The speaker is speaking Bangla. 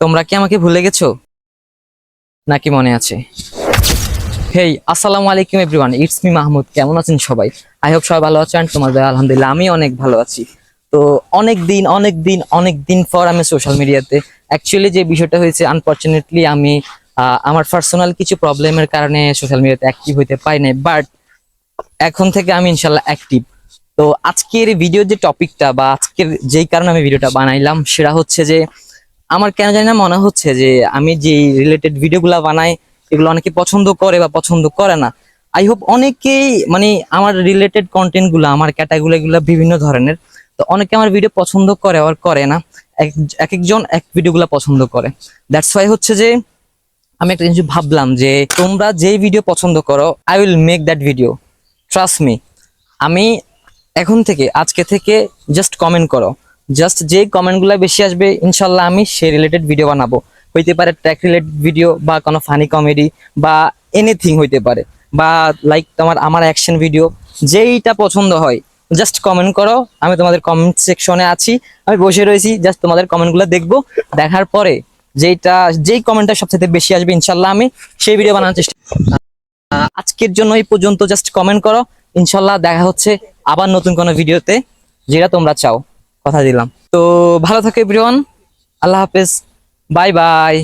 তোমরা কি আমাকে ভুলে গেছো নাকি মনে আছে? হেই, আসসালামু আলাইকুম এভরিওয়ান, ইটস মি মাহমুদ। কেমন আছেন সবাই? আই হোপ সবাই ভালো আছেন। তোমাদের আলহামদুলিল্লাহ আমি অনেক ভালো আছি। তো অনেক দিন পর আমি সোশ্যাল মিডিয়াতে, অ্যাকচুয়ালি যে বিষয়টা হয়েছে, আনফরচুনেটলি আমি আমার পার্সোনাল কিছু প্রবলেমের কারণে সোশ্যাল মিডিয়াতে অ্যাক্টিভ হইতে পারি নাই, বাট এখন থেকে আমি ইনশাল্লাহ অ্যাক্টিভ। তো আজকের ভিডিওর যে টপিকটা বা আজকের যেই কারণে আমি ভিডিওটা বানাইলাম সেটা হচ্ছে যে আমার কেন জানি না মনে হচ্ছে যে আমি যে রিলেটেড ভিডিওগুলো বানাই এগুলো অনেকে পছন্দ করে বা পছন্দ করে না। আই হোপ অনেকেই মানে আমার রিলেটেড কন্টেন্ট গুলো, আমার ক্যাটাগরি গুলো বিভিন্ন ধরনের। তো অনেকে আমার ভিডিও পছন্দ করে আবার করে না। এক একজন এক ভিডিওগুলো পছন্দ করে। দ্যাটস ওয়াই হচ্ছে যে আমি একটা জিনিস ভাবলাম যে তোমরা যেই ভিডিও পছন্দ করো, I will make that video, trust me. আমি এখন থেকে আজকে থেকে জাস্ট কমেন্ট করো, জাস্ট যে কমেন্টগুলো বেশি আসবে ইনশাল্লাহ আমি সেই রিলেটেড ভিডিও বানাবো। হইতে পারে ট্র্যাক রিলেটেড ভিডিও বা কোনো ফানি কমেডি বা এনিথিং হইতে পারে, বা লাইক আমার অ্যাকশন ভিডিও, যেইটা পছন্দ হয় জাস্ট কমেন্ট করো। আমি তোমাদের কমেন্ট সেকশনে আছি, আমি বসে রয়েছি, জাস্ট তোমাদের কমেন্টগুলো দেখবো। দেখার পরে যেই কমেন্টটা সবচেয়ে বেশি আসবে ইনশাল্লাহ আমি সেই ভিডিও বানানোর চেষ্টা। আজকের জন্য এই পর্যন্ত, জাস্ট কমেন্ট করো। ইনশাল্লাহ দেখা হচ্ছে আবার নতুন কোনো ভিডিওতে, যেটা তোমরা চাও, কথা দিলাম। তো ভালো থাকো এভরিওয়ান, আল্লাহ হাফেজ, বাই বাই।